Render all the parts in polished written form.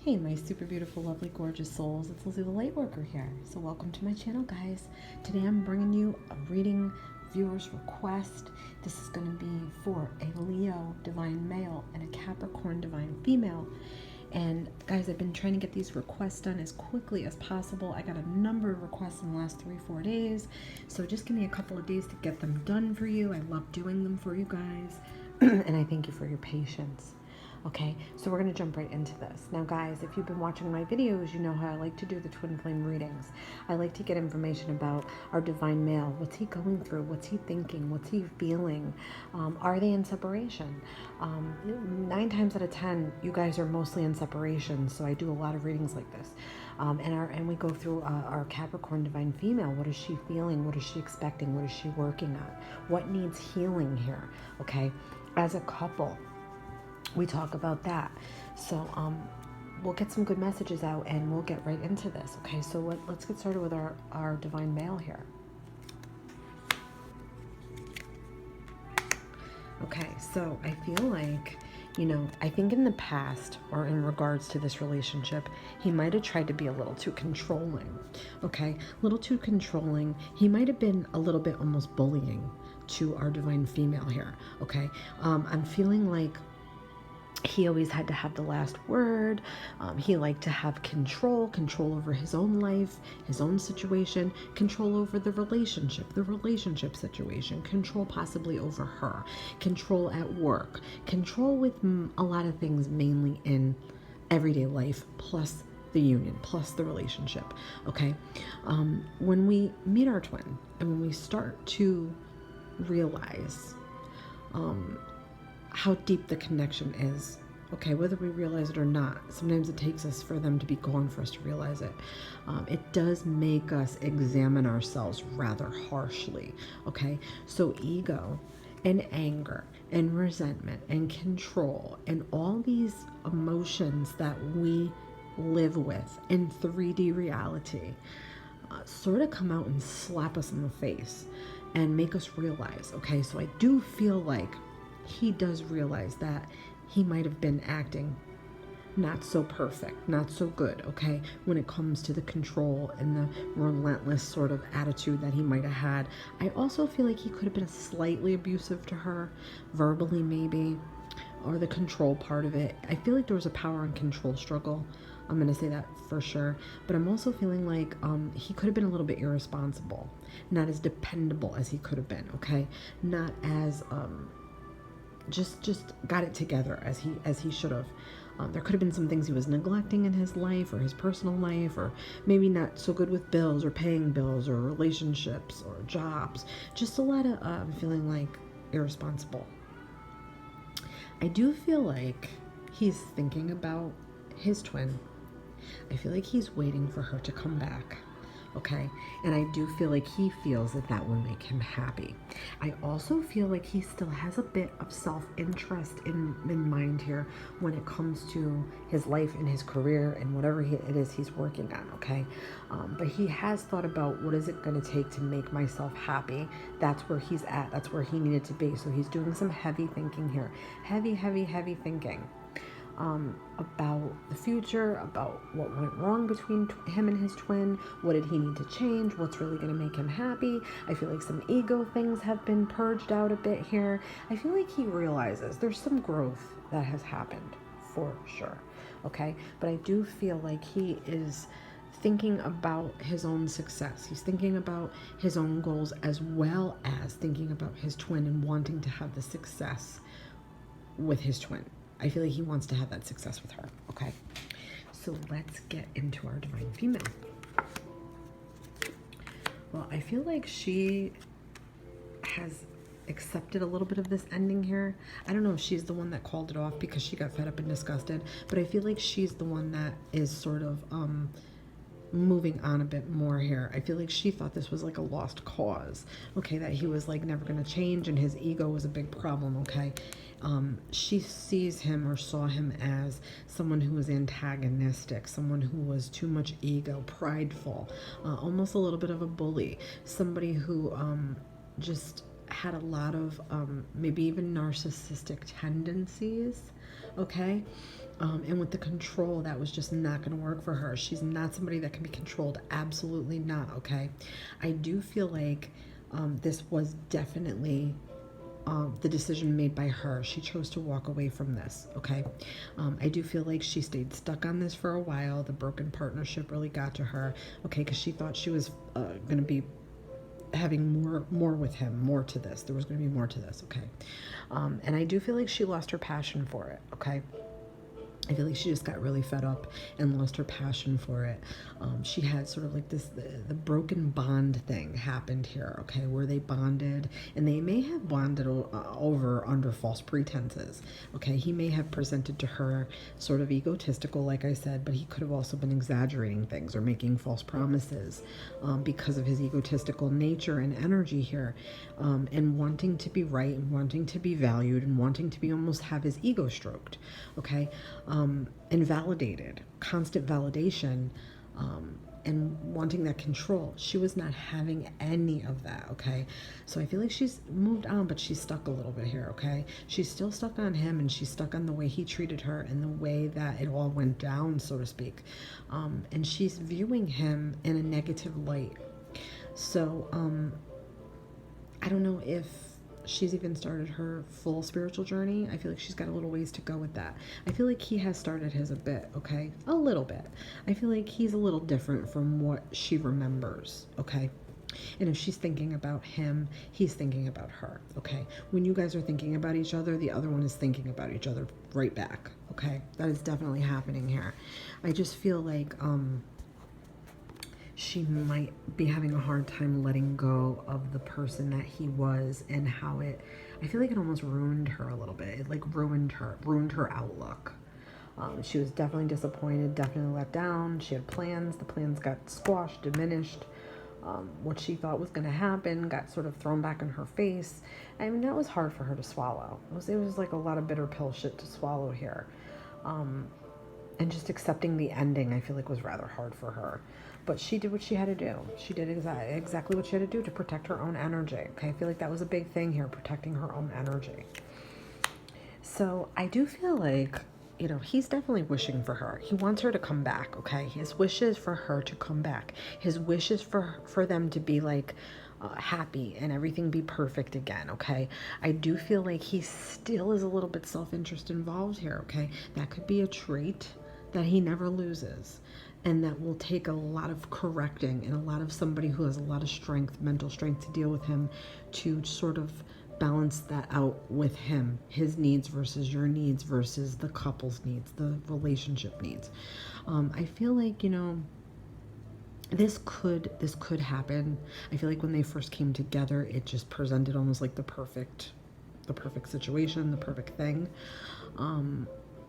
Hey, my super beautiful, lovely, gorgeous souls. It's Lizzie the Lightworker here. So welcome to my channel, guys. Today I'm bringing you a reading viewer's request. This is going to be for a Leo divine male and a Capricorn divine female. And guys, I've been trying to get these requests done as quickly as possible. I got a number of requests in the last 3-4 days. So just give me a couple of days to get them done for you. I love doing them for you guys. And I thank you for your patience. Okay, so we're going to jump right into this. Now, guys, if you've been watching my videos, you know how I like to do the twin flame readings. I like to get information about our divine male. What's he going through? What's he thinking? What's he feeling? Are they in separation? 9 times out of 10, you guys are mostly in separation, so I do a lot of readings like this. And we go through our Capricorn divine female. What is she feeling? What is she expecting? What is she working on? What needs healing here? Okay, as a couple, we talk about that. So we'll get some good messages out and we'll get right into this. Okay, so let's get started with our divine male here. Okay, so I feel like, I think in the past, or in regards to this relationship, he might have tried to be a little too controlling. Okay, a little too controlling. He might have been a little bit almost bullying to our divine female here. Okay, I'm feeling like he always had to have the last word. He liked to have control over his own life, his own situation, control over the relationship situation, control possibly over her, control at work, control with a lot of things, mainly in everyday life, plus the union, plus the relationship. Okay, when we meet our twin and when we start to realize how deep the connection is, okay, whether we realize it or not, sometimes it takes us for them to be gone for us to realize it. It does make us examine ourselves rather harshly, okay? So ego and anger and resentment and control and all these emotions that we live with in 3D reality sort of come out and slap us in the face and make us realize, okay, so I do feel like he does realize that he might have been acting not so perfect, not so good, okay, when it comes to the control and the relentless sort of attitude that he might have had. I also feel like he could have been slightly abusive to her, verbally maybe, or the control part of it. I feel like there was a power and control struggle. I'm going to say that for sure. But I'm also feeling like he could have been a little bit irresponsible, not as dependable as he could have been, okay, not as just got it together as he should have. There could have been some things he was neglecting in his life or his personal life, or maybe not so good with bills or paying bills or relationships or jobs. Just a lot of feeling like irresponsible. I do feel like he's thinking about his twin. I feel like he's waiting for her to come back. Okay, and I do feel like he feels that that will make him happy. I also feel like he still has a bit of self-interest in mind here when it comes to his life and his career and whatever it is he's working on, okay? But he has thought about, what is it going to take to make myself happy? That's where he's at. That's where he needed to be. So he's doing some heavy thinking here. Heavy thinking. About the future, about what went wrong between him and his twin, what did he need to change, what's really going to make him happy. I feel like some ego things have been purged out a bit here. I feel like he realizes there's some growth that has happened for sure, okay? But I do feel like he is thinking about his own success. He's thinking about his own goals as well as thinking about his twin and wanting to have the success with his twin. I feel like he wants to have that success with her, okay? So let's get into our divine female. Well, I feel like she has accepted a little bit of this ending here. I don't know if she's the one that called it off because she got fed up and disgusted, but I feel like she's the one that is sort of moving on a bit more here. I feel like she thought this was like a lost cause, okay, that he was like never going to change and his ego was a big problem, okay? She sees him or saw him as someone who was antagonistic, someone who was too much ego, prideful, almost a little bit of a bully, somebody who just had a lot of maybe even narcissistic tendencies, okay? And with the control, that was just not going to work for her. She's not somebody that can be controlled. Absolutely not, okay? I do feel like this was definitely the decision made by her. She chose to walk away from this, okay? I do feel like she stayed stuck on this for a while. The broken partnership really got to her, okay, because she thought she was going to be having more with him, more to this. There was going to be more to this, okay? And I do feel like she lost her passion for it, okay? I feel like she just got really fed up and lost her passion for it. She had sort of like this, the broken bond thing happened here, okay, where they bonded, and they may have bonded over under false pretenses, okay? He may have presented to her sort of egotistical, like I said, but he could have also been exaggerating things or making false promises because of his egotistical nature and energy here, and wanting to be right and wanting to be valued and wanting to be almost have his ego stroked, okay? And validated, constant validation, and wanting that control. She was not having any of that, okay? So I feel like she's moved on, but she's stuck a little bit here, okay? She's still stuck on him, and she's stuck on the way he treated her and the way that it all went down, so to speak. And she's viewing him in a negative light. So I don't know if she's even started her full spiritual journey. I feel like she's got a little ways to go with that. I feel like he has started his a bit, okay? A little bit. I feel like he's a little different from what she remembers, okay? And if she's thinking about him, he's thinking about her, okay? When you guys are thinking about each other, the other one is thinking about each other right back, okay? That is definitely happening here. I just feel like she might be having a hard time letting go of the person that he was, and how I feel like it almost ruined her a little bit. It like ruined her outlook. She was definitely disappointed, definitely let down. She had plans. The plans got squashed, diminished. What she thought was going to happen got sort of thrown back in her face. I mean, that was hard for her to swallow. It was like a lot of bitter pill shit to swallow here. And just accepting the ending, I feel like, was rather hard for her. But she did what she had to do. She did exactly what she had to do to protect her own energy. Okay, I feel like that was a big thing here, protecting her own energy. So I do feel like, you know, he's definitely wishing for her. He wants her to come back, okay? His wish is for her to come back. His wish is for them to be like happy and everything be perfect again, okay? I do feel like he still is a little bit self-interest involved here, okay? That could be a trait that he never loses, and that will take a lot of correcting and a lot of somebody who has a lot of strength, mental strength, to deal with him, to sort of balance that out with him, his needs versus your needs versus the couple's needs, the relationship needs. I feel like, you know, this could happen. I feel like when they first came together, it just presented almost like the perfect situation, the perfect thing.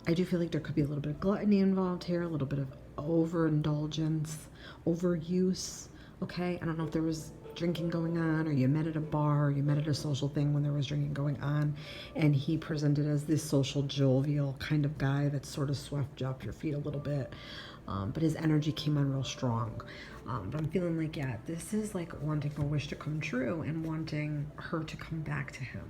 I do feel like there could be a little bit of gluttony involved here, a little bit of overindulgence, overuse, okay? I don't know if there was drinking going on, or you met at a bar, or you met at a social thing when there was drinking going on, and he presented as this social, jovial kind of guy that sort of swept you off your feet a little bit, but his energy came on real strong. But I'm feeling like, yeah, this is like wanting a wish to come true and wanting her to come back to him.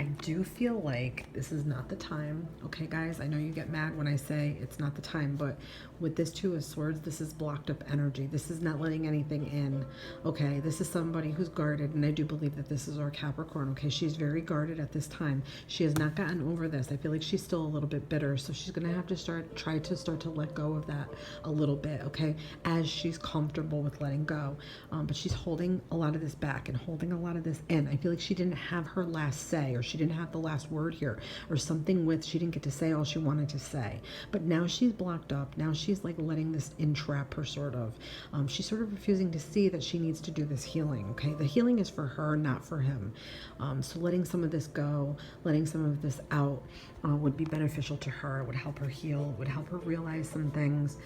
I do feel like this is not the time, okay, guys? I know you get mad when I say it's not the time, but with this Two of Swords, this is blocked up energy. This is not letting anything in, okay? This is somebody who's guarded, and I do believe that this is our Capricorn, okay? She's very guarded at this time. She has not gotten over this. I feel like she's still a little bit bitter, so she's going to have to try to let go of that a little bit, okay, as she's comfortable with letting go. But she's holding a lot of this back and holding a lot of this in. I feel like she didn't have her last say, or she didn't have the last word here, or something with, she didn't get to say all she wanted to say. But now she's blocked up. Now she's like letting this entrap her, sort of. She's sort of refusing to see that she needs to do this healing, okay? The healing is for her, not for him. So letting some of this go, letting some of this out would be beneficial to her. It would help her heal. It would help her realize some things.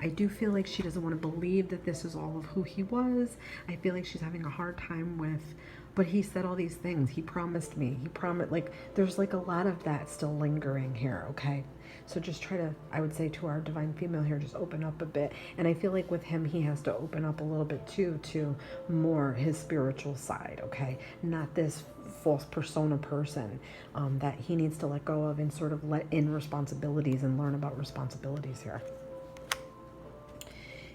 I do feel like she doesn't want to believe that this is all of who he was. I feel like she's having a hard time with But he said all these things. He promised me. He promised, like, there's like a lot of that still lingering here, okay? So just try to, I would say to our divine female here, just open up a bit. And I feel like with him, he has to open up a little bit too, to more his spiritual side, okay? Not this false persona person that he needs to let go of and sort of let in responsibilities and learn about responsibilities here.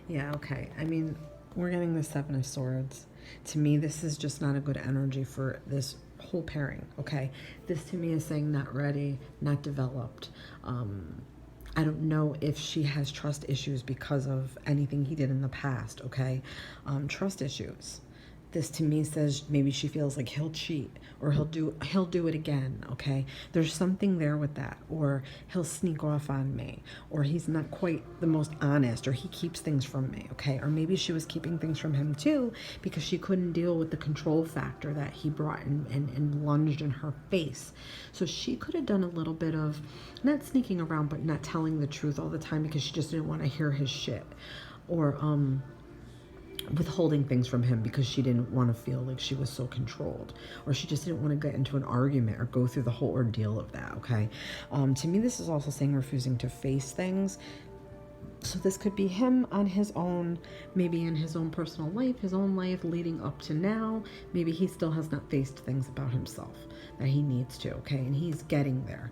Yeah, okay. I mean, we're getting the Seven of Swords. To me, this is just not a good energy for this whole pairing, okay? This to me is saying not ready, not developed. I don't know if she has trust issues because of anything he did in the past, okay? Trust issues. This to me says maybe she feels like he'll cheat or he'll do it again, okay? There's something there with that, or he'll sneak off on me, or he's not quite the most honest, or he keeps things from me, okay? Or maybe she was keeping things from him too because she couldn't deal with the control factor that he brought and lunged in her face. So she could have done a little bit of not sneaking around but not telling the truth all the time because she just didn't want to hear his shit, or withholding things from him because she didn't want to feel like she was so controlled, or she just didn't want to get into an argument or go through the whole ordeal of that, okay? To me, this is also saying refusing to face things. So this could be him on his own, maybe in his own personal life, his own life leading up to now. Maybe he still has not faced things about himself that he needs to, okay? And he's getting there.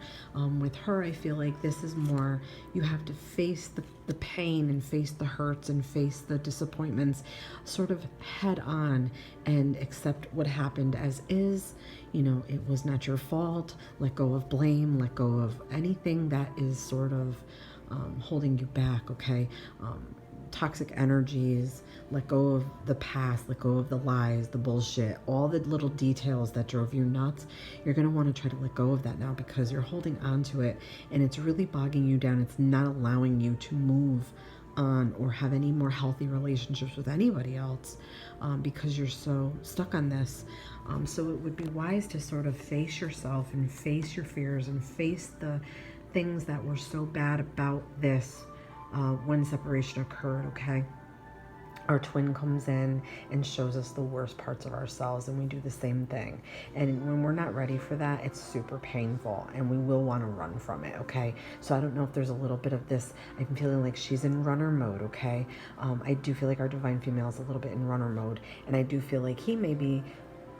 With her, I feel like this is more, you have to face the pain and face the hurts and face the disappointments sort of head on and accept what happened as is. You know, it was not your fault. Let go of blame, let go of anything that is sort of holding you back, okay? Toxic energies, let go of the past, let go of the lies, the bullshit, all the little details that drove you nuts. You're going to want to try to let go of that now because you're holding on to it and it's really bogging you down. It's not allowing you to move on or have any more healthy relationships with anybody else because you're so stuck on this. So it would be wise to sort of face yourself and face your fears and face the things that were so bad about this when separation occurred, okay? Our twin comes in and shows us the worst parts of ourselves, and we do the same thing. And when we're not ready for that, it's super painful, and we will want to run from it, okay? So I don't know if there's a little bit of this. I'm feeling like she's in runner mode, okay? I do feel like our divine female is a little bit in runner mode, and I do feel like he may be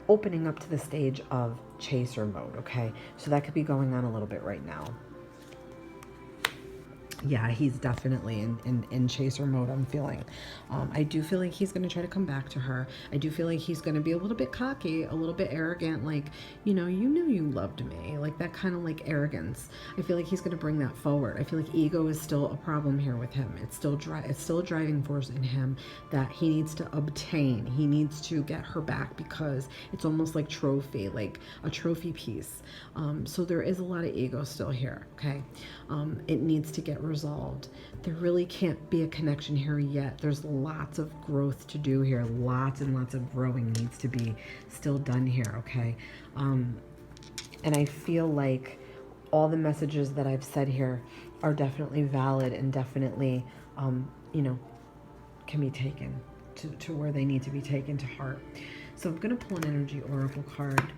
opening up to the stage of chaser mode, okay? So that could be going on a little bit right now. Yeah, he's definitely in chaser mode, I'm feeling. I do feel like he's going to try to come back to her. I do feel like he's going to be a little bit cocky, a little bit arrogant, like, you know, you knew you loved me, like that kind of like arrogance. I feel like he's going to bring that forward. I feel like ego is still a problem here with him. It's still a driving force in him that he needs to obtain. He needs to get her back because it's almost like trophy, like a trophy piece. So there is a lot of ego still here, okay? It needs to get resolved. There really can't be a connection here yet. There's lots of growth to do here. Lots and lots of growing needs to be still done here, okay? And I feel like all the messages that I've said here are definitely valid and definitely, you know, can be taken to where they need to be taken to heart. So I'm going to pull an energy oracle card,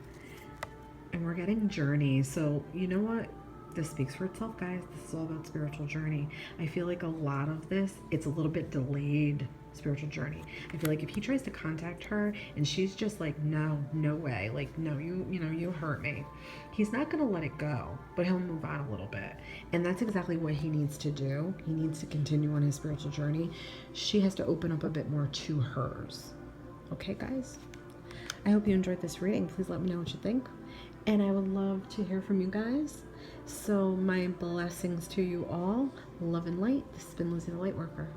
and we're getting journey. So you know what? This speaks for itself, guys. This is all about spiritual journey. I feel like a lot of this, it's a little bit delayed spiritual journey. I feel like if he tries to contact her and she's just like, no way, like, no, you know, you hurt me, he's not going to let it go, but he'll move on a little bit. And that's exactly what he needs to do. He needs to continue on his spiritual journey. She has to open up a bit more to hers. Okay, guys? I hope you enjoyed this reading. Please let me know what you think. And I would love to hear from you guys. So my blessings to you all. Love and light. This has been Lizzie the Lightworker.